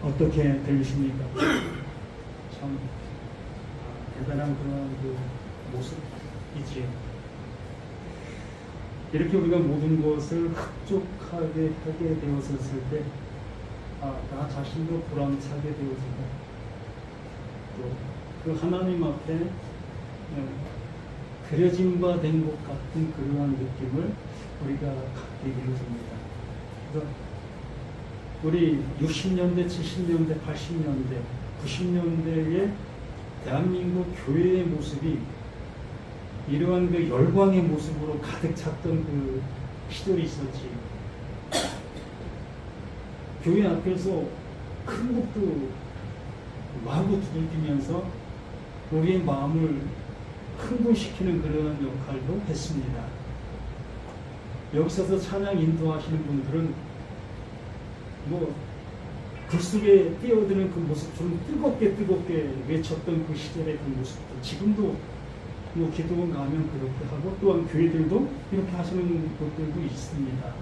어떻게 들리십니까? 참 대단한 그런 그 모습이지. 이렇게 우리가 모든 것을 흡족하게 하게 되었을 때, 나 자신도 불안차게 되어지고, 또 그 하나님 앞에 그려진 바 된 것 같은 그러한 느낌을 우리가 갖게 되어집니다. 그래서 우리 60년대, 70년대, 80년대, 90년대의 대한민국 교회의 모습이 이러한 그 열광의 모습으로 가득 찼던 그 시절이 있었지. 교회 앞에서 큰 곡도 마구 두들기면서 우리의 마음을 흥분시키는 그런 역할도 했습니다. 여기서도 찬양 인도하시는 분들은 불 속에 뛰어드는 그 모습처럼 뜨겁게 외쳤던 그 시절의 그 모습도 지금도 기도원 가면 그렇게 하고, 또한 교회들도 이렇게 하시는 곳들도 있습니다.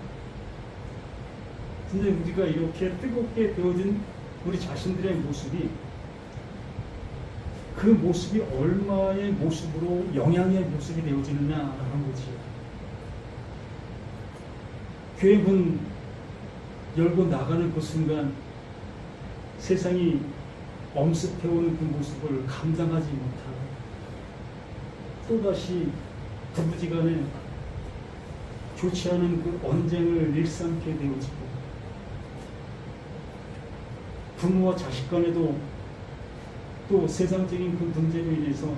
근데 우리가 이렇게 뜨겁게 되어진 우리 자신들의 모습이, 그 모습이 얼마의 모습으로 영향의 모습이 되어지느냐라는 거지. 교회 문 열고 나가는 그 순간 세상이 엄습해오는 그 모습을 감당하지 못하고 또다시 부부지간에 좋지 않은 그 언쟁을 일삼게 되어지고, 부모와 자식 간에도 또 세상적인 그 문제로 인해서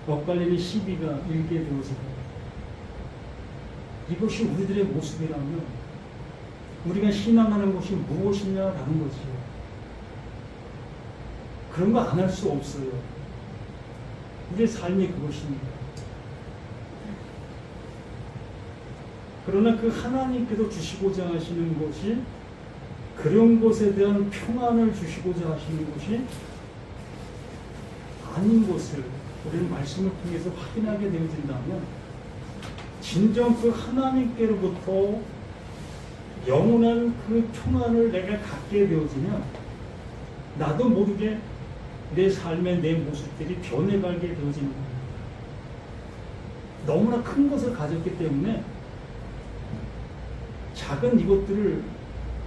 엇갈리는 시비가 일게 되어지고, 이것이 우리들의 모습이라면 우리가 신앙하는 것이 무엇이냐라는 거지요. 그런 거 안 할 수 없어요. 우리의 삶이 그것입니다. 그러나 그 하나님께서 주시고자 하시는 것이, 그런 것에 대한 평안을 주시고자 하시는 것이 아닌 것을 우리는 말씀을 통해서 확인하게 되어진다면, 진정 그 하나님께로부터 영원한 그 평안을 내가 갖게 되어지면 나도 모르게 내 삶의 내 모습들이 변해가게 되어지는 겁니다. 너무나 큰 것을 가졌기 때문에 작은 이것들을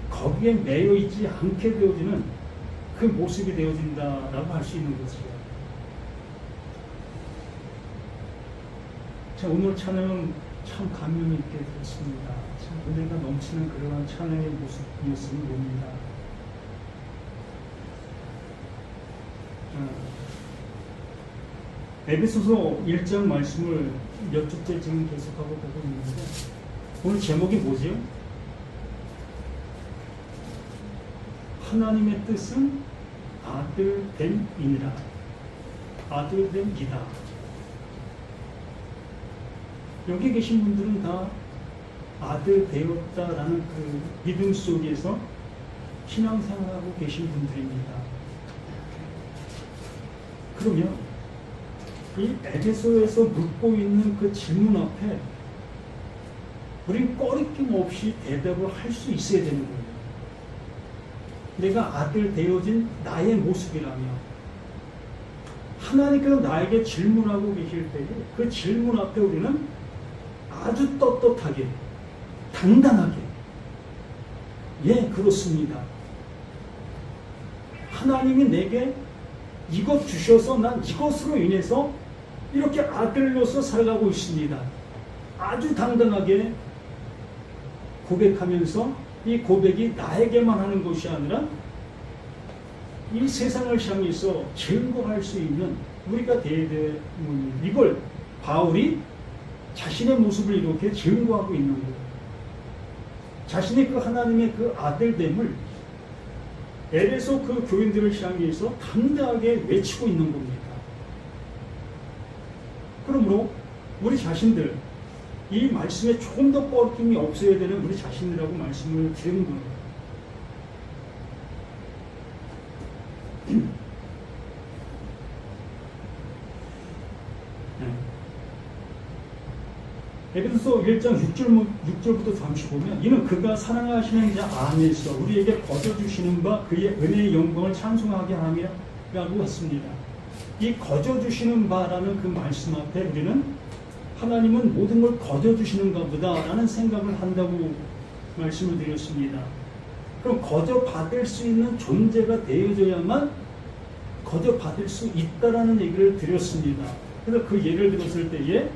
거기에 매여 있지 않게 되어지는 그 모습이 되어진다라고 할 수 있는 것이죠. 자, 오늘 찬양은 참 감명 있게 들었습니다. 참 은혜가 넘치는 그러한 찬양의 모습이었음을 봅니다. 에베소서 1장 말씀을 몇 주째 지금 계속하고 보고 있는데, 오늘 제목이 뭐지요? 하나님의 뜻은 아들됨이니라. 아들됨이다. 여기 계신 분들은 다 아들 되었다라는 그 믿음 속에서 신앙생활하고 계신 분들입니다. 그러면 이 에베소에서 묻고 있는 그 질문 앞에 우린 꺼리낌 없이 대답을 할 수 있어야 되는 거예요. 내가 아들 되어진 나의 모습이라며 하나님께서 나에게 질문하고 계실 때에 그 질문 앞에 우리는 아주 떳떳하게, 당당하게, 예, 그렇습니다. 하나님이 내게 이것 주셔서 난 이것으로 인해서 이렇게 아들로서 살아가고 있습니다. 아주 당당하게 고백하면서 이 고백이 나에게만 하는 것이 아니라 이 세상을 향해서 증거할 수 있는 우리가 되어야 되는, 이걸 바울이 자신의 모습을 이렇게 증거하고 있는 거예요. 자신의 그 하나님의 그 아들됨을 에베소 그 교인들을 향해서 당당하게 외치고 있는 겁니다. 그러므로 우리 자신들, 이 말씀에 조금 더 꺼림이 없어야 되는 우리 자신이라고 말씀을 드리는 겁니다. 에베소서 1장 6절부터 잠시 보면 이는 그가 사랑하시는 자 안에서 우리에게 거저주시는 바 그의 은혜의 영광을 찬송하게 함이라고 했습니다. 이 거저주시는 바라는 그 말씀 앞에 우리는 하나님은 모든 걸 거저주시는가 보다라는 생각을 한다고 말씀을 드렸습니다. 그럼 거저받을 수 있는 존재가 되어져야만 거저받을 수 있다라는 얘기를 드렸습니다. 그래서 그 예를 들었을 때에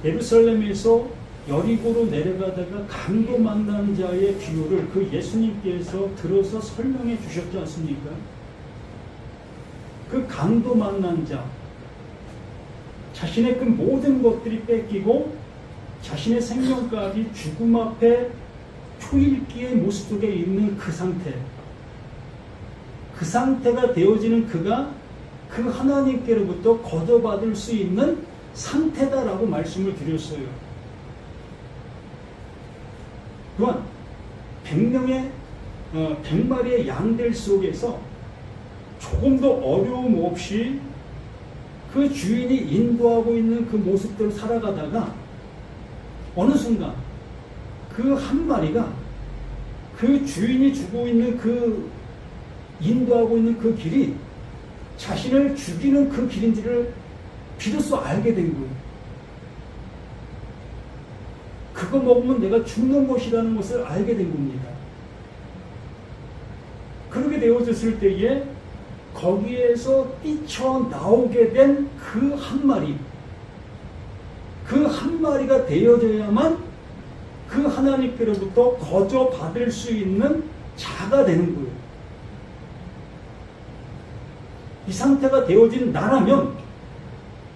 예루살렘에서 여리고로 내려가다가 강도 만난 자의 비유를 그 예수님께서 들어서 설명해 주셨지 않습니까? 그 강도 만난 자, 자신의 그 모든 것들이 뺏기고 자신의 생명까지 죽음 앞에 초일기의 모습 속에 있는 그 상태, 그 상태가 되어지는 그가 그 하나님께로부터 거저받을 수 있는 상태다라고 말씀을 드렸어요. 또한 100마리의 양들 속에서 조금도 어려움 없이 그 주인이 인도하고 있는 그 모습대로 살아가다가 어느 순간 그 한 마리가 그 주인이 주고 있는 그 인도하고 있는 그 길이 자신을 죽이는 그 길인지를 비로소 알게 된 거예요. 그거 먹으면 내가 죽는 것이라는 것을 알게 된 겁니다. 그렇게 되어졌을 때에 거기에서 뛰쳐나오게 된 그 한 마리, 그 한 마리가 되어져야만 그 하나님께로부터 거저 받을 수 있는 자가 되는 거예요. 이 상태가 되어진 나라면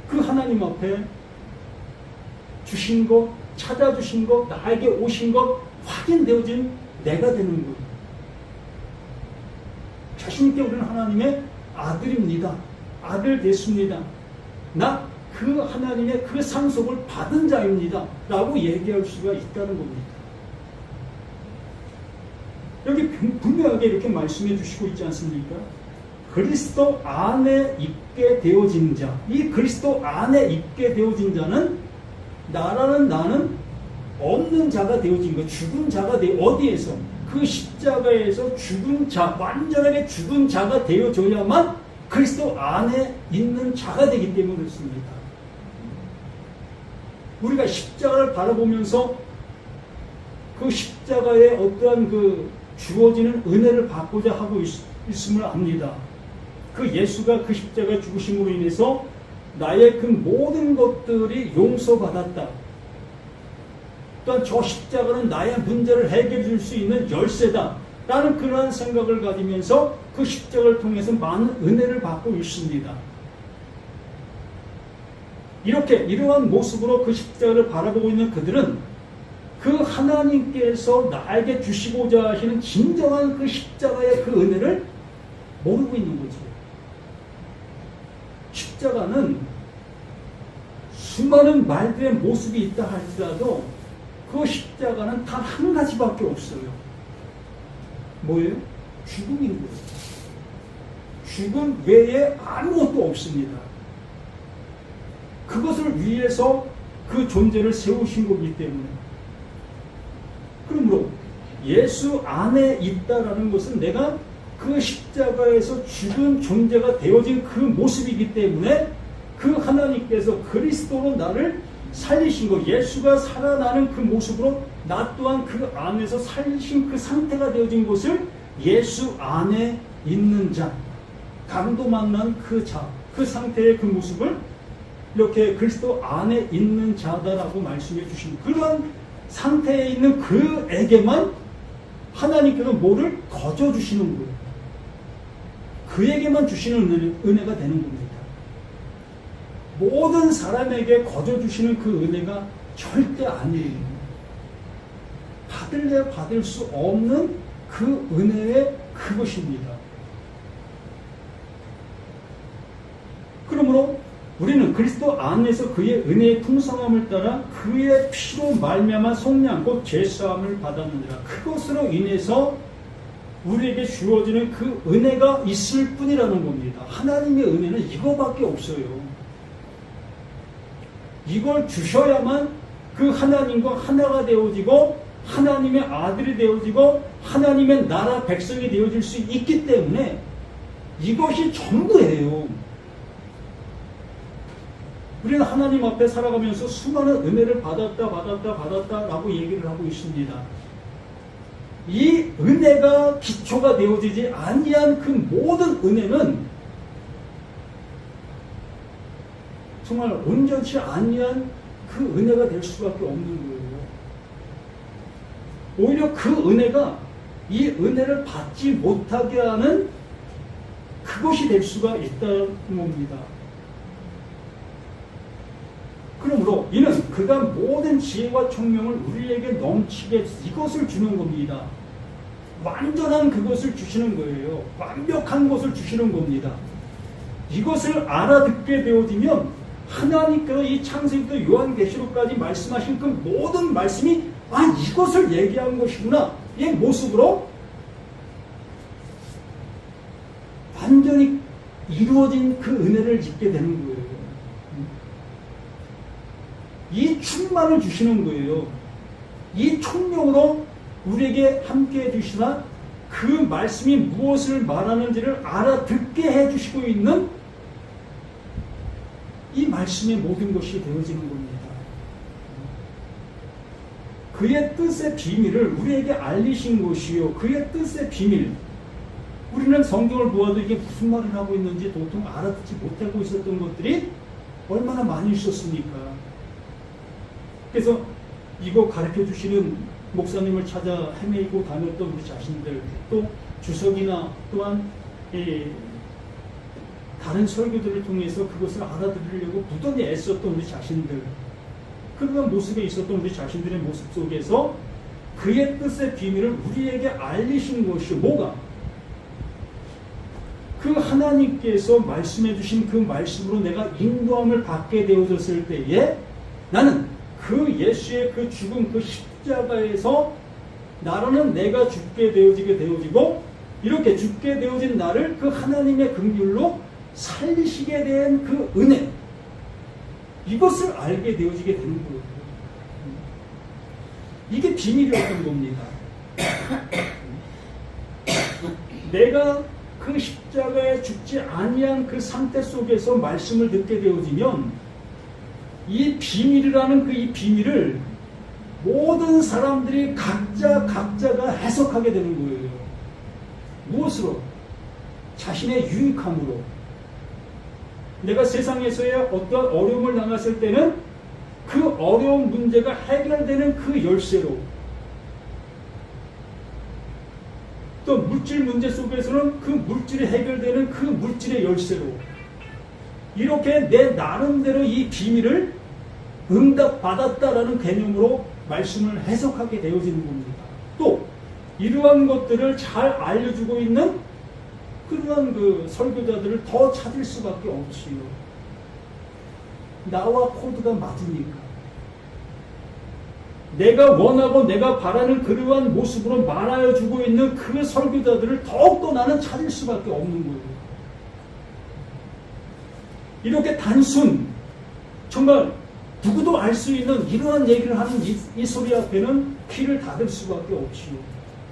그 하나님 앞에 주신 것, 찾아주신 것, 나에게 오신 것, 확인되어진 내가 되는 거예요. 자신있게 우리는 하나님의 아들입니다. 아들 됐습니다. 나 그 하나님의 그 상속을 받은 자입니다. 라고 얘기할 수가 있다는 겁니다. 여기 분명하게 이렇게 말씀해 주시고 있지 않습니까? 그리스도 안에 있게 되어진 자, 이 그리스도 안에 있게 되어진 자는 나는 없는 자가 되어진 거, 죽은 자가 어디에서? 그 십자가에서 죽은 자, 완전하게 죽은 자가 되어져야만 그리스도 안에 있는 자가 되기 때문에 그렇습니다. 우리가 십자가를 바라보면서 그 십자가에 어떠한 그 주어지는 은혜를 받고자 하고 있음을 압니다. 그 예수가 그 십자가 죽으심으로 인해서 나의 그 모든 것들이 용서받았다. 또한 저 십자가는 나의 문제를 해결해 줄 수 있는 열쇠다. 라는 그러한 생각을 가지면서 그 십자가를 통해서 많은 은혜를 받고 있습니다. 이러한 모습으로 그 십자가를 바라보고 있는 그들은 그 하나님께서 나에게 주시고자 하시는 진정한 그 십자가의 그 은혜를 모르고 있는 거죠. 십자가는 수많은 말들의 모습이 있다 할지라도 그 십자가는 단 한 가지밖에 없어요. 뭐예요? 죽음인 거예요. 죽음 외에 아무것도 없습니다. 그것을 위해서 그 존재를 세우신 거기 때문에. 그러므로 예수 안에 있다라는 것은 내가 그 십자가에서 죽은 존재가 되어진 그 모습이기 때문에 그 하나님께서 그리스도로 나를 살리신 것, 예수가 살아나는 그 모습으로 나 또한 그 안에서 살리신 그 상태가 되어진 것을 예수 안에 있는 자, 강도 만난 그 자, 그 상태의 그 모습을 이렇게 그리스도 안에 있는 자다라고 말씀해 주신 그런 상태에 있는 그에게만 하나님께서 뭐를 거저 주시는 거예요. 그에게만 주시는 은혜가 되는 겁니다. 모든 사람에게 거저 주시는 그 은혜가 절대 아니에요. 받을래 받을 수 없는 그 은혜의 그것입니다. 그러므로 우리는 그리스도 안에서 그의 은혜의 풍성함을 따라 그의 피로 말미암아 속량 곧 죄사함을 받았느니라. 그것으로 인해서 우리에게 주어지는 그 은혜가 있을 뿐이라는 겁니다. 하나님의 은혜는 이거밖에 없어요. 이걸 주셔야만 그 하나님과 하나가 되어지고 하나님의 아들이 되어지고 하나님의 나라 백성이 되어질 수 있기 때문에 이것이 전부예요. 우리는 하나님 앞에 살아가면서 수많은 은혜를 받았다라고 얘기를 하고 있습니다. 이 은혜가 기초가 되어지지 아니한 그 모든 은혜는 정말 온전치 아니한 그 은혜가 될 수밖에 없는 거예요. 오히려 그 은혜가 이 은혜를 받지 못하게 하는 그것이 될 수가 있다는 겁니다. 그러므로 이는 그가 모든 지혜와 총명을 우리에게 넘치게 이것을 주는 겁니다. 완전한 그것을 주시는 거예요. 완벽한 것을 주시는 겁니다. 이것을 알아듣게 되어지면 하나님께서 이 창세기부터 요한계시록까지 말씀하신 그 모든 말씀이 이것을 얘기한 것이구나 이 모습으로 완전히 이루어진 그 은혜를 잊게 되는 거예요. 이 충만을 주시는 거예요. 이 총명으로 우리에게 함께 해주시나 그 말씀이 무엇을 말하는지를 알아듣게 해주시고 있는 이 말씀의 모든 것이 되어지는 겁니다. 그의 뜻의 비밀을 우리에게 알리신 것이요. 그의 뜻의 비밀. 우리는 성경을 보아도 이게 무슨 말을 하고 있는지 도통 알아듣지 못하고 있었던 것들이 얼마나 많이 있었습니까? 그래서 이거 가르쳐 주시는 목사님을 찾아 헤매고 다녔던 우리 자신들, 또 주석이나 또한 다른 설교들을 통해서 그것을 알아들으려고 부단히 애썼던 우리 자신들, 그런 모습에 있었던 우리 자신들의 모습 속에서 그의 뜻의 비밀을 우리에게 알리신 것이 뭐가? 그 하나님께서 말씀해 주신 그 말씀으로 내가 인도함을 받게 되어졌을 때에 나는 그 예수의 그 죽음, 그 십자가에서 나로는 내가 죽게 되어지고 이렇게 죽게 되어진 나를 그 하나님의 긍휼로 살리시게 된 그 은혜, 이것을 알게 되어지게 되는 거예요. 이게 비밀이었던 겁니다. 내가 그 십자가에 죽지 아니한 그 상태 속에서 말씀을 듣게 되어지면 이 비밀이라는 이 비밀을 모든 사람들이 각자가 해석하게 되는 거예요. 무엇으로? 자신의 유익함으로. 내가 세상에서의 어떤 어려움을 당했을 때는 그 어려운 문제가 해결되는 그 열쇠로, 또 물질 문제 속에서는 그 물질이 해결되는 그 물질의 열쇠로, 이렇게 내 나름대로 이 비밀을 응답받았다라는 개념으로 말씀을 해석하게 되어지는 겁니다. 또 이러한 것들을 잘 알려주고 있는 그러한 그 설교자들을 더 찾을 수밖에 없지요. 나와 코드가 맞으니까. 내가 원하고 내가 바라는 그러한 모습으로 말하여 주고 있는 그 설교자들을 더욱더 나는 찾을 수밖에 없는 거예요. 이렇게 단순, 정말 누구도 알 수 있는 이러한 얘기를 하는 이 소리 앞에는 귀를 닫을 수밖에 없지요.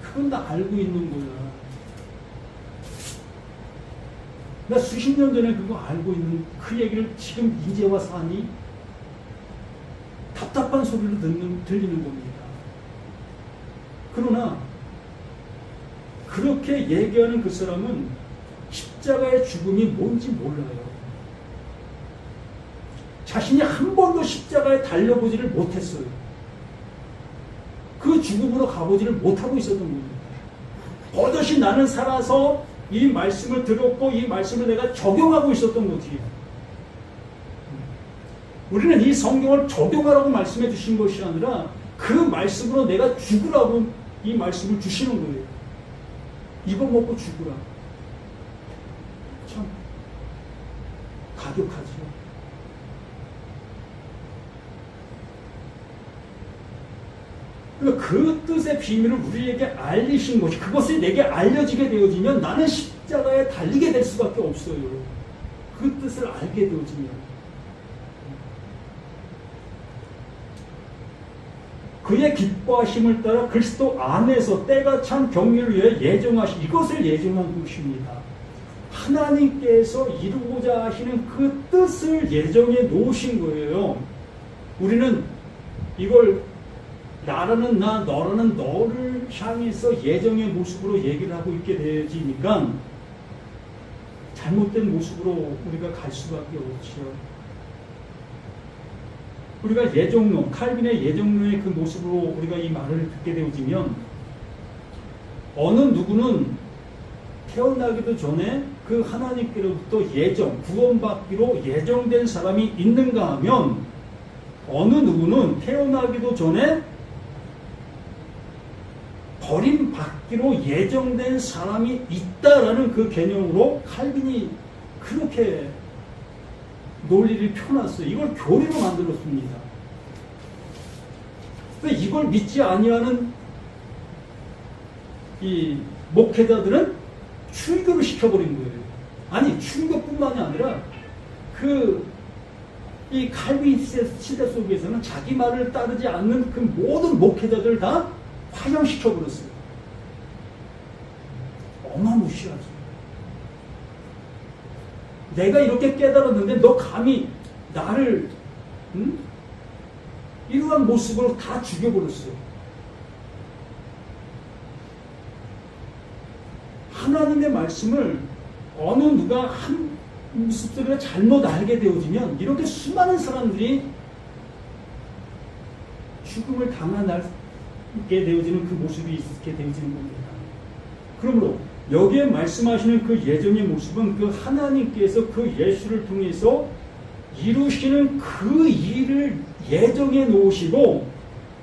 그건 다 알고 있는 거야. 나 수십 년 전에 그거 알고 있는 그 얘기를 지금 이제 와서 하니 답답한 소리로 들리는 겁니다. 그러나 그렇게 얘기하는 그 사람은 십자가의 죽음이 뭔지 몰라요. 자신이 한 번도 십자가에 달려보지를 못했어요. 그 죽음으로 가보지를 못하고 있었던 겁니다. 버젓이 나는 살아서 이 말씀을 들었고 이 말씀을 내가 적용하고 있었던 거지. 우리는 이 성경을 적용하라고 말씀해 주신 것이 아니라 그 말씀으로 내가 죽으라고 이 말씀을 주시는 거예요. 이거 먹고 죽으라. 참 가격하죠. 그 뜻의 비밀을 우리에게 알리신 것이, 그것이 내게 알려지게 되어지면 나는 십자가에 달리게 될 수밖에 없어요. 그 뜻을 알게 되어지면. 그의 기뻐하심을 따라 그리스도 안에서 때가 찬 경륜을 위해 이것을 예정한 것입니다. 하나님께서 이루고자 하시는 그 뜻을 예정해 놓으신 거예요. 우리는 이걸 나라는 나, 너라는 너를 향해서 예정의 모습으로 얘기를 하고 있게 되어지니까 잘못된 모습으로 우리가 갈 수밖에 없죠. 우리가 예정론, 칼빈의 예정론의 그 모습으로 우리가 이 말을 듣게 되어지면 어느 누구는 태어나기도 전에 그 하나님께로부터 구원받기로 예정된 사람이 있는가 하면 어느 누구는 태어나기도 전에 버림받기로 예정된 사람이 있다라는 그 개념으로 칼빈이 그렇게 논리를 펴놨어요. 이걸 교리로 만들었습니다. 이걸 믿지 아니하는 이 목회자들은 출교를 시켜버린 거예요. 아니, 출교뿐만이 아니라 이 칼빈 시대 속에서는 자기 말을 따르지 않는 그 모든 목회자들을 다 파견시켜버렸어요. 어마무시하죠. 내가 이렇게 깨달았는데 너 감히 나를 이러한 모습으로 다 죽여버렸어요. 하나님의 말씀을 어느 누가 한 모습들을 잘못 알게 되어지면 이렇게 수많은 사람들이 죽음을 당하게 되어지는 그 모습이 있게 되어지는 겁니다. 그러므로 여기에 말씀하시는 그 예정의 모습은 그 하나님께서 그 예수를 통해서 이루시는 그 일을 예정해 놓으시고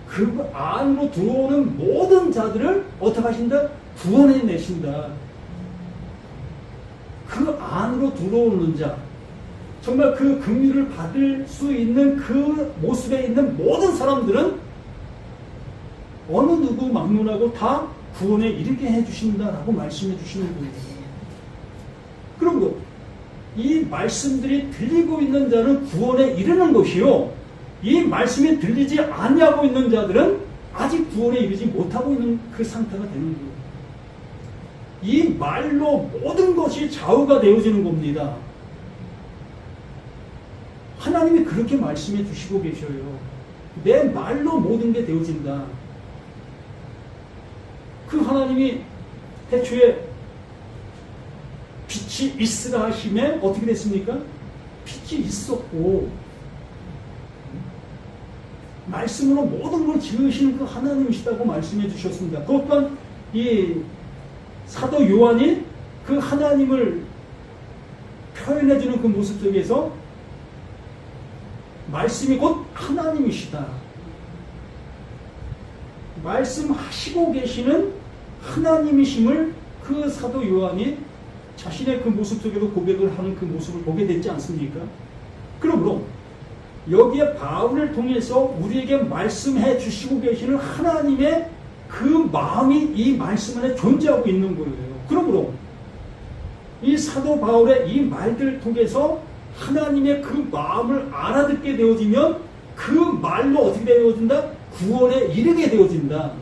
그 안으로 들어오는 모든 자들을 어떻게 하신다? 구원해 내신다. 그 안으로 들어오는 자, 정말 그 긍휼을 받을 수 있는 그 모습에 있는 모든 사람들은 어느 누구 막론하고 다 구원에 이르게 해주신다라고 말씀해 주시는 거예요. 그러므로 이 말씀들이 들리고 있는 자는 구원에 이르는 것이요, 이 말씀이 들리지 아니하고 있는 자들은 아직 구원에 이르지 못하고 있는 그 상태가 되는 거예요. 이 말로 모든 것이 좌우가 되어지는 겁니다. 하나님이 그렇게 말씀해 주시고 계셔요. 내 말로 모든 게 되어진다. 그 하나님이 태초에 빛이 있으라 하심에 어떻게 됐습니까? 빛이 있었고 말씀으로 모든 걸 지으시는 그 하나님이시다고 말씀해 주셨습니다. 그것 또한 이 사도 요한이 그 하나님을 표현해주는 그 모습 속에서 말씀이 곧 하나님이시다. 말씀하시고 계시는 하나님이심을 그 사도 요한이 자신의 그 모습 속에도 고백을 하는 그 모습을 보게 됐지 않습니까? 그러므로 여기에 바울을 통해서 우리에게 말씀해 주시고 계시는 하나님의 그 마음이 이 말씀 안에 존재하고 있는 거예요. 그러므로 이 사도 바울의 이 말들을 통해서 하나님의 그 마음을 알아듣게 되어지면 그 말로 어떻게 되어진다? 구원에 이르게 되어진다.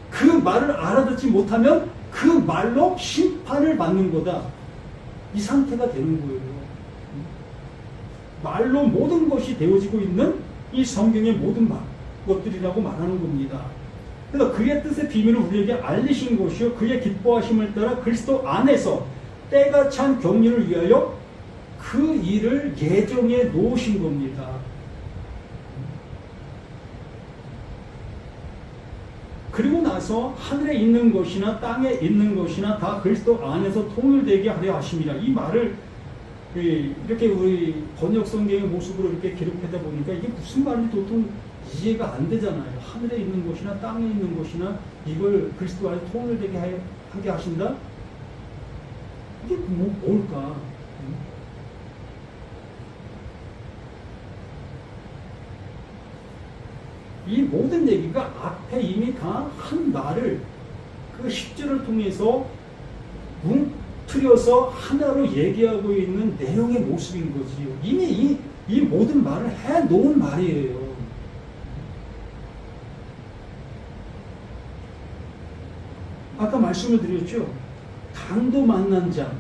그 말을 알아듣지 못하면 그 말로 심판을 받는 거다. 이 상태가 되는 거예요. 말로 모든 것이 되어지고 있는 이 성경의 모든 것들이라고 말하는 겁니다. 그래서 그의 뜻의 비밀을 우리에게 알리신 것이요, 그의 기뻐하심을 따라 그리스도 안에서 때가 찬 경륜을 위하여 그 일을 예정해 놓으신 겁니다. 그리고 나서 하늘에 있는 것이나 땅에 있는 것이나 다 그리스도 안에서 통일되게 하려 하심이라. 이 말을 이렇게 우리 번역 성경의 모습으로 이렇게 기록하다 보니까 이게 무슨 말인지 도통 이해가 안 되잖아요. 하늘에 있는 것이나 땅에 있는 것이나 이걸 그리스도 안에 통일되게 하게 하신다? 이게 뭘까? 이 모든 얘기가 앞에 이미 다 한 말을 그 10절을 통해서 뭉트려서 하나로 얘기하고 있는 내용의 모습인 거지요. 이미 이 모든 말을 해놓은 말이에요. 아까 말씀을 드렸죠. 강도 만난 자.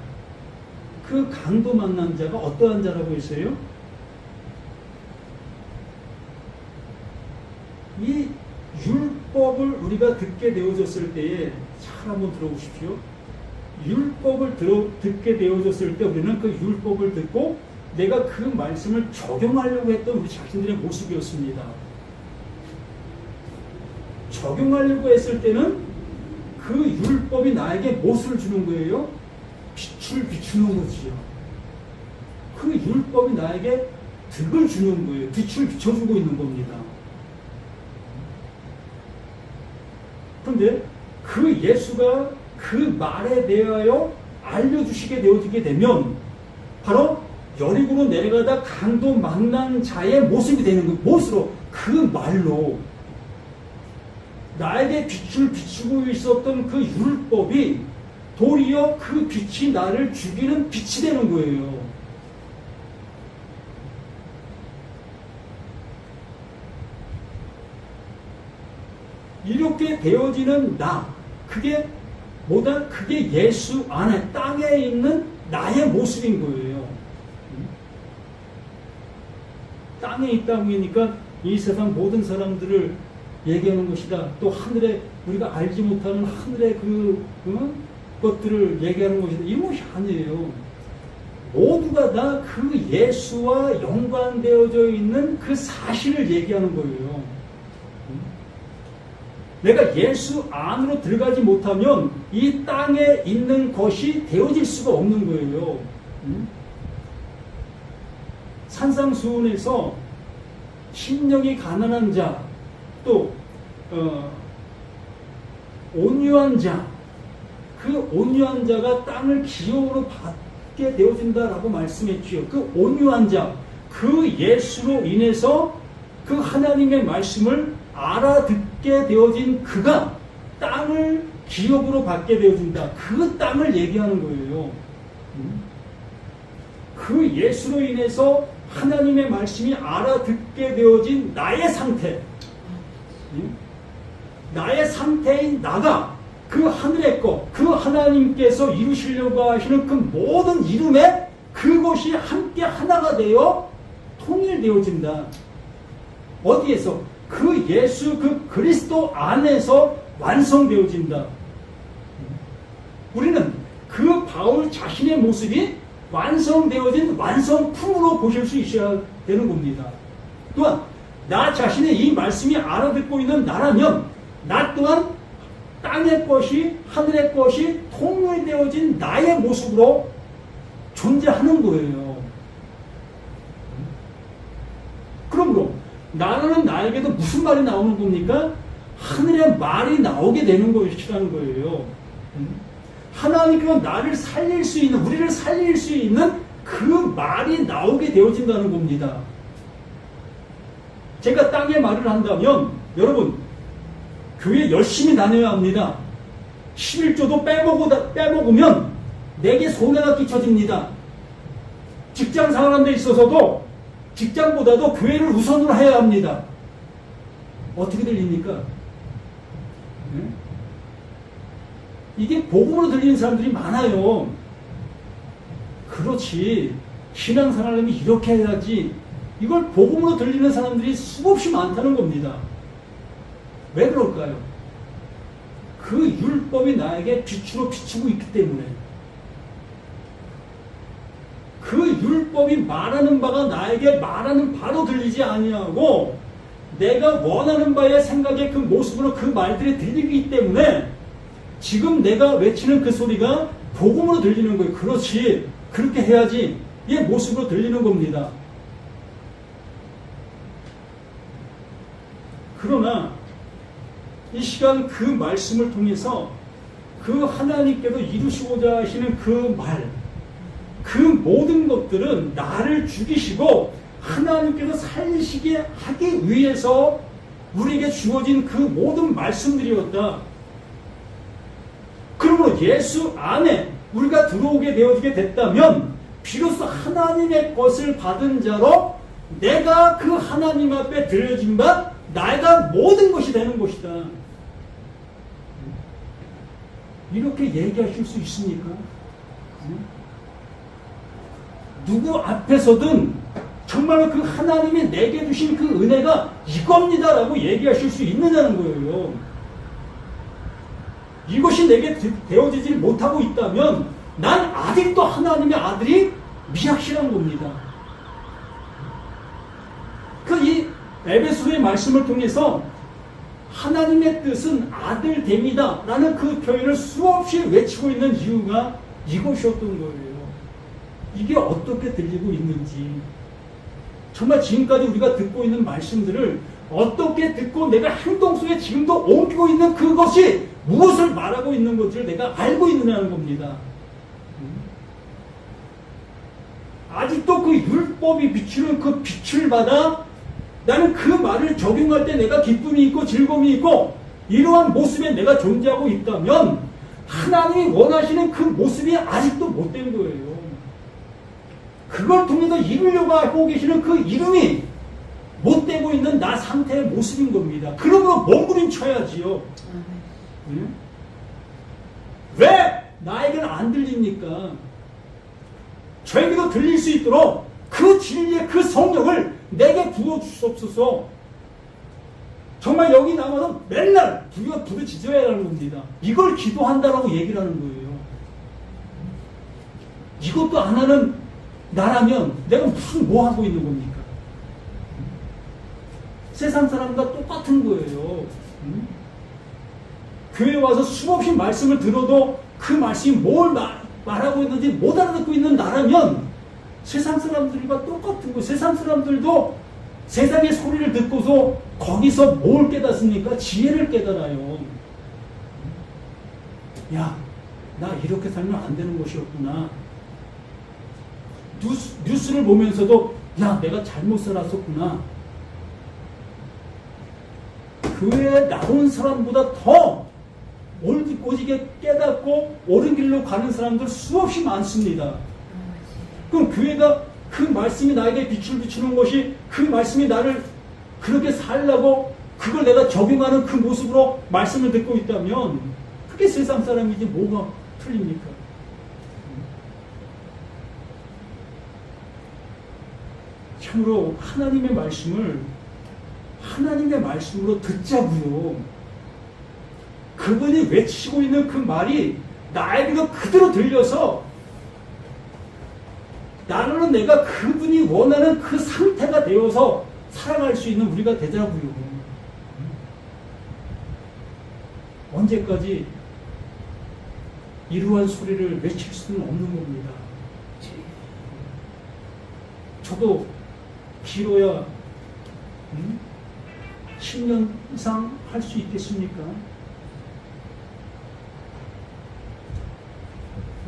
그 강도 만난 자가 어떠한 자라고 했어요? 이 율법을 우리가 듣게 되어졌을 때에 잘 한번 들어보십시오. 율법을 듣게 되어졌을 때 우리는 그 율법을 듣고 내가 그 말씀을 적용하려고 했던 우리 자신들의 모습이었습니다. 적용하려고 했을 때는 그 율법이 나에게 무엇을 주는 거예요? 빛을 비추는 거지요. 그 율법이 나에게 득을 주는 거예요. 빛을 비춰주고 있는 겁니다. 그런데 그 예수가 그 말에 대하여 알려주시게 되어지게 되면 바로 여리고로 내려가다 강도 만난 자의 모습이 되는 거예요. 무엇으로? 그 말로. 나에게 빛을 비추고 있었던 그 율법이 도리어 그 빛이 나를 죽이는 빛이 되는 거예요. 이렇게 되어지는 나, 그게 뭐다? 그게 예수 안에 땅에 있는 나의 모습인 거예요. 땅에 있다고 하니까 이 세상 모든 사람들을 얘기하는 것이다. 또 하늘에 우리가 알지 못하는 하늘의 것들을 얘기하는 것이다. 이런 것이 아니에요. 모두가 다 그 예수와 연관되어져 있는 그 사실을 얘기하는 거예요. 내가 예수 안으로 들어가지 못하면 이 땅에 있는 것이 되어질 수가 없는 거예요. 산상수훈에서 심령이 가난한 자, 또 온유한 자, 그 온유한 자가 땅을 기업으로 받게 되어진다라고 말씀했지요. 그 온유한 자, 그 예수로 인해서 그 하나님의 말씀을 알아듣게 되어진 그가 땅을 기업으로 받게 되어진다. 그 땅을 얘기하는 거예요. 그 예수로 인해서 하나님의 말씀이 알아듣게 되어진 나의 상태, 나의 상태인 나가 그 하늘의 것, 그 하나님께서 이루시려고 하시는 그 모든 이름에 그것이 함께 하나가 되어 통일되어진다. 어디에서? 그 예수, 그 그리스도 안에서 완성되어진다. 우리는 그 바울 자신의 모습이 완성되어진 완성품으로 보실 수 있어야 되는 겁니다. 또한 나 자신의 이 말씀이 알아듣고 있는 나라면 나 또한 땅의 것이 하늘의 것이 통일되어진 나의 모습으로 존재하는 거예요. 그러므로 나라는 나에게도 무슨 말이 나오는 겁니까? 하늘의 말이 나오게 되는 것이라는 거예요. 하나님께서 나를 살릴 수 있는, 우리를 살릴 수 있는 그 말이 나오게 되어진다는 겁니다. 제가 땅에 말을 한다면 여러분 교회 열심히 다녀야 합니다. 11조도 빼먹으면 내게 손해가 끼쳐집니다. 직장 생활하는 데 있어서도 직장보다도 교회를 우선으로 해야 합니다. 어떻게 들립니까? 네? 이게 복음으로 들리는 사람들이 많아요. 그렇지. 신앙생활하면 이렇게 해야지. 이걸 복음으로 들리는 사람들이 수없이 많다는 겁니다. 왜 그럴까요? 그 율법이 나에게 빛으로 비추고 있기 때문에. 그 율법이 말하는 바가 나에게 말하는 바로 들리지 아니하고 내가 원하는 바의 생각의 그 모습으로 그 말들이 들리기 때문에 지금 내가 외치는 그 소리가 복음으로 들리는 거예요. 그렇지. 그렇게 해야지. 이 모습으로 들리는 겁니다. 그러나 이 시간 그 말씀을 통해서 그 하나님께서 이루시고자 하시는 그 말, 그 모든 것들은 나를 죽이시고 하나님께서 살리시게 하기 위해서 우리에게 주어진 그 모든 말씀들이었다. 그러므로 예수 안에 우리가 들어오게 되어지게 됐다면 비로소 하나님의 것을 받은 자로 내가 그 하나님 앞에 드려진 바 내가 모든 것이 되는 것이다. 이렇게 얘기하실 수 있습니까? 누구 앞에서든 정말 그 하나님이 내게 주신 그 은혜가 이겁니다라고 얘기하실 수 있느냐는 거예요. 이것이 내게 되어지지 못하고 있다면 난 아직도 하나님의 아들이 미약실한 겁니다. 이 에베소의 말씀을 통해서 하나님의 뜻은 아들됨이다 라는 그 표현을 수없이 외치고 있는 이유가 이것이었던 거예요. 이게 어떻게 들리고 있는지, 정말 지금까지 우리가 듣고 있는 말씀들을 어떻게 듣고 내가 행동 속에 지금도 옮기고 있는 그것이 무엇을 말하고 있는 것을 내가 알고 있느냐는 겁니다. 아직도 그 율법이 비추는 그 빛을 받아 나는 그 말을 적용할 때 내가 기쁨이 있고 즐거움이 있고 이러한 모습에 내가 존재하고 있다면 하나님이 원하시는 그 모습이 아직도 못된 거예요. 그걸 통해서 이루려고 하고 계시는 그 이름이 못되고 있는 나 상태의 모습인 겁니다. 그러므로 몸부림쳐야지요. 왜 나에게는 안 들립니까? 저에게도 들릴 수 있도록 그 진리의 그 성령을 내게 부어주시옵소서. 정말 여기 나와서 맨날 우리가 부르짖어야 하는 겁니다. 이걸 기도한다라고 얘기를 하는 거예요. 이것도 안 하는 나라면 내가 무슨 뭐 하고 있는 겁니까? 세상 사람과 똑같은 거예요. 교회 와서 수없이 말씀을 들어도 그 말씀이 뭘 말하고 있는지 못 알아듣고 있는 나라면 세상 사람들과 똑같은 거예요. 세상 사람들도 세상의 소리를 듣고서 거기서 뭘 깨닫습니까? 지혜를 깨달아요. 야, 나 이렇게 살면 안 되는 것이었구나. 뉴스를 보면서도 야, 내가 잘못 살았었구나. 교회에 나온 사람보다 더 오지게 깨닫고 옳은 길로 가는 사람들 수없이 많습니다. 그럼 교회가 그 말씀이 나에게 빛을 비추는 것이 그 말씀이 나를 그렇게 살라고 그걸 내가 적용하는 그 모습으로 말씀을 듣고 있다면 그게 세상 사람이지 뭐가 틀립니까? 참으로 하나님의 말씀을 하나님의 말씀으로 듣자고요. 그분이 외치고 있는 그 말이 나에게도 그대로 들려서 나는 내가 그분이 원하는 그 상태가 되어서 살아갈 수 있는 우리가 되자고요. 언제까지 이러한 소리를 외칠 수는 없는 겁니다. 저도 길어야 10년 이상 할 수 있겠습니까?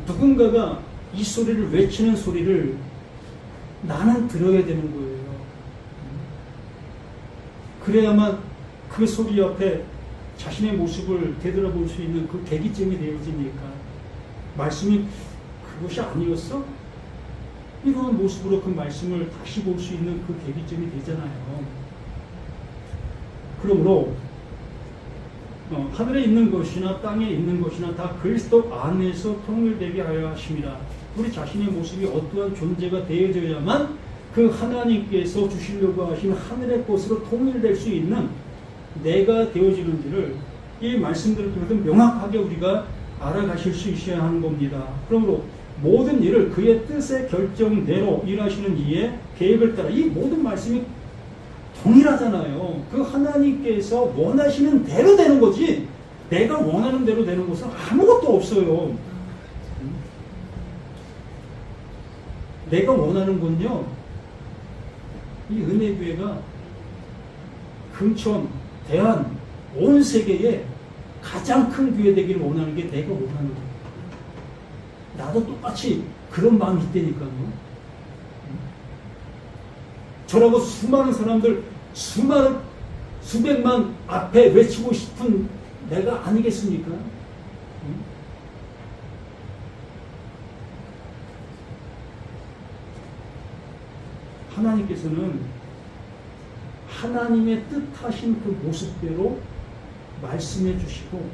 누군가가 이 소리를 외치는 소리를 나는 들어야 되는 거예요. 그래야만 그 소리 옆에 자신의 모습을 되돌아볼 수 있는 그 계기점이 되어지니까 말씀이 그것이 아니었어? 이러한 모습으로 그 말씀을 다시 볼 수 있는 그 계기점이 되잖아요. 그러므로 하늘에 있는 것이나 땅에 있는 것이나 다 그리스도 안에서 통일되게 하여 하심이라. 우리 자신의 모습이 어떠한 존재가 되어져야만 그 하나님께서 주시려고 하신 하늘의 것으로 통일될 수 있는 내가 되어지는지를 이 말씀들을 통해서 명확하게 우리가 알아가실 수 있어야 하는 겁니다. 그러므로 모든 일을 그의 뜻의 결정대로 일하시는 이의 계획을 따라, 이 모든 말씀이 동일하잖아요. 그 하나님께서 원하시는 대로 되는 거지 내가 원하는 대로 되는 것은 아무것도 없어요. 내가 원하는 건요, 이 은혜교회가 금천, 대한, 온 세계에 가장 큰 교회 되기를 원하는 게 내가 원하는 거예요. 나도 똑같이 그런 마음이 있다니까요. 저라고 수많은 사람들, 수백만 앞에 외치고 싶은 내가 아니겠습니까? 하나님께서는 하나님의 뜻하신 그 모습대로 말씀해 주시고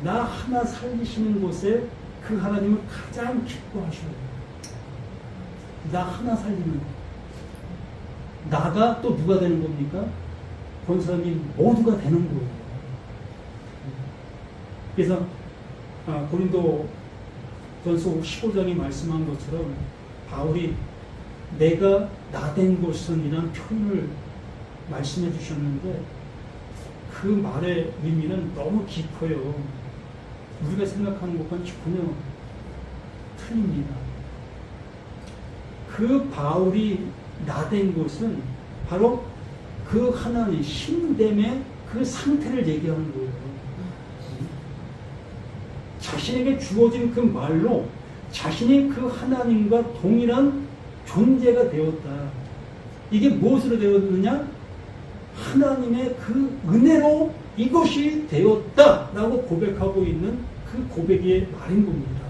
나 하나 살리시는 곳에 그 하나님을 가장 기뻐하셔요. 나 하나 살리는 것. 나가 또 누가 되는 겁니까? 권사님 모두가 되는 거예요. 그래서 고린도 전서 15장이 말씀한 것처럼 바울이 내가 나된 것은 이란 표현을 말씀해 주셨는데 그 말의 의미는 너무 깊어요. 우리가 생각하는 것과는 전혀 틀립니다. 그 바울이 나된 것은 바로 그 하나님 신됨의 그 상태를 얘기하는 거예요. 자신에게 주어진 그 말로 자신이 그 하나님과 동일한 존재가 되었다. 이게 무엇으로 되었느냐? 하나님의 그 은혜로 이것이 되었다라고 고백하고 있는 그 고백의 말인 겁니다.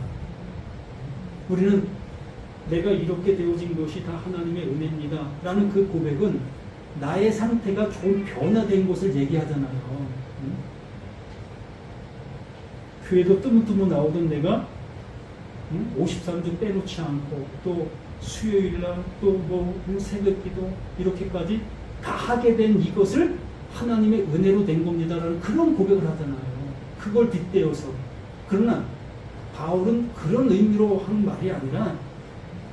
우리는 내가 이렇게 되어진 것이 다 하나님의 은혜입니다 라는 그 고백은 나의 상태가 좀 변화된 것을 얘기하잖아요. 교회도 뜨문뜨문 나오던 내가 53주 빼놓지 않고 또 수요일날 또 뭐 새벽기도 이렇게까지 다 하게 된 이것을 하나님의 은혜로 된 겁니다라는 그런 고백을 하잖아요. 그걸 빗대어서. 그러나 바울은 그런 의미로 한 말이 아니라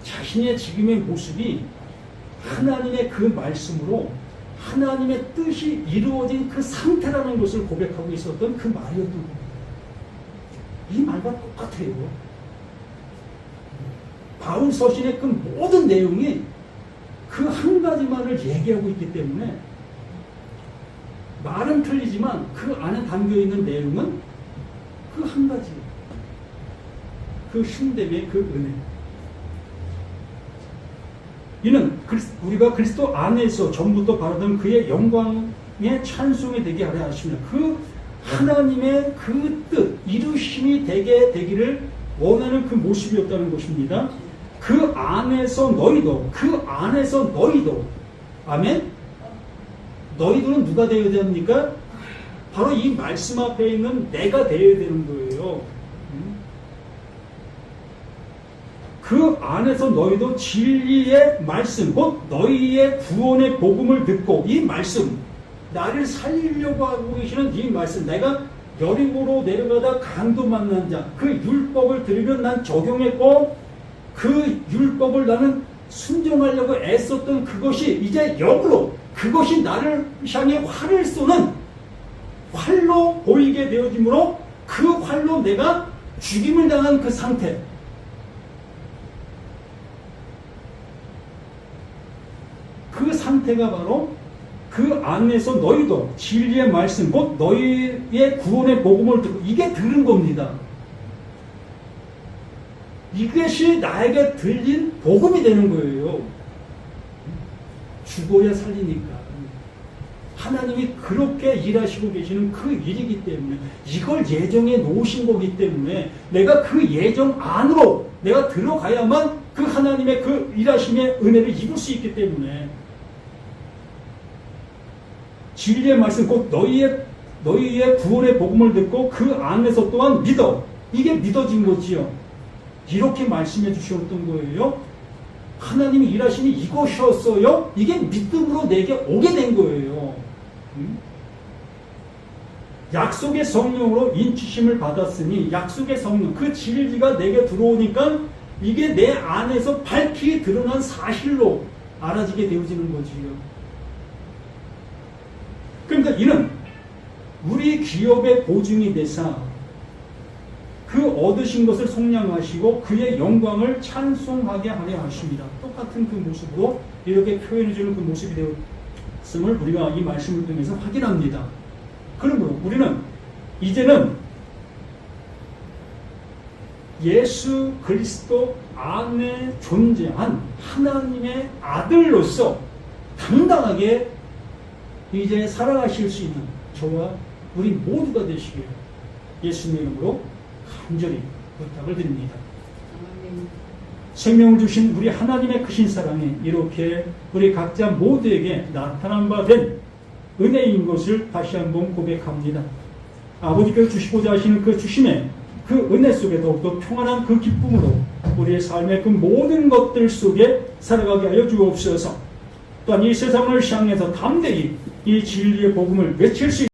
자신의 지금의 모습이 하나님의 그 말씀으로 하나님의 뜻이 이루어진 그 상태라는 것을 고백하고 있었던 그 말이었던 겁니다. 이 말과 똑같아요. 바울 서신의 그 모든 내용이 그 한 가지만을 얘기하고 있기 때문에 말은 틀리지만 그 안에 담겨있는 내용은 그 한 가지. 그 신됨의 그 은혜. 이는 우리가 그리스도 안에서 전부터 바라던 그의 영광의 찬송이 되게 하려 하시며 그 하나님의 그 뜻, 이루심이 되기를 원하는 그 모습이었다는 것입니다. 그 안에서 너희도, 아멘? 너희들은 누가 되어야 됩니까? 바로 이 말씀 앞에 있는 내가 되어야 되는 거예요. 그 안에서 너희도 진리의 말씀, 곧 너희의 구원의 복음을 듣고 이 말씀, 나를 살리려고 하고 계시는 이 말씀, 내가 여리고로 내려가다 강도 만난 자, 그 율법을 들으면 난 적용했고 그 율법을 나는 순종하려고 애썼던 그것이 이제 역으로 그것이 나를 향해 활을 쏘는 활로 보이게 되어지므로 그 활로 내가 죽임을 당한 그 상태, 그 상태가 바로 그 안에서 너희도 진리의 말씀, 곧 너희의 구원의 복음을 듣고 이게 들은 겁니다. 이것이 나에게 들린 복음이 되는 거예요. 죽어야 살리니까. 하나님이 그렇게 일하시고 계시는 그 일이기 때문에 이걸 예정해 놓으신 거기 때문에 내가 그 예정 안으로 내가 들어가야만 그 하나님의 그 일하심의 은혜를 입을 수 있기 때문에 진리의 말씀 곧 너희의 구원의 복음을 듣고 그 안에서 또한 믿어. 이게 믿어진 거지요. 이렇게 말씀해 주셨던 거예요. 하나님이 일하심이 이것이었어요. 이게 믿음으로 내게 오게 된 거예요. 약속의 성령으로 인치심을 받았으니 약속의 성령, 그 진리가 내게 들어오니까 이게 내 안에서 밝히 드러난 사실로 알아지게 되어지는 거지요. 그러니까 이는 우리 기업의 보증이 되사 그 얻으신 것을 속량하시고 그의 영광을 찬송하게 하려 하십니다. 똑같은 그 모습으로 이렇게 표현해주는 그 모습이 되었음을 우리가 이 말씀을 통해서 확인합니다. 그러므로 우리는 이제는 예수 그리스도 안에 존재한 하나님의 아들로서 당당하게 이제 살아가실 수 있는 저와 우리 모두가 되시길 예수님의 이름으로 간절히 부탁을 드립니다. 생명을 주신 우리 하나님의 크신 사랑이 이렇게 우리 각자 모두에게 나타난 바 된 은혜인 것을 다시 한번 고백합니다. 아버지께서 주시고자 하시는 그 주심의 그 은혜 속에 더욱더 평안한 그 기쁨으로 우리의 삶의 그 모든 것들 속에 살아가게 하여 주옵소서. 또한 이 세상을 향해서 담대히 이 진리의 복음을 외칠 수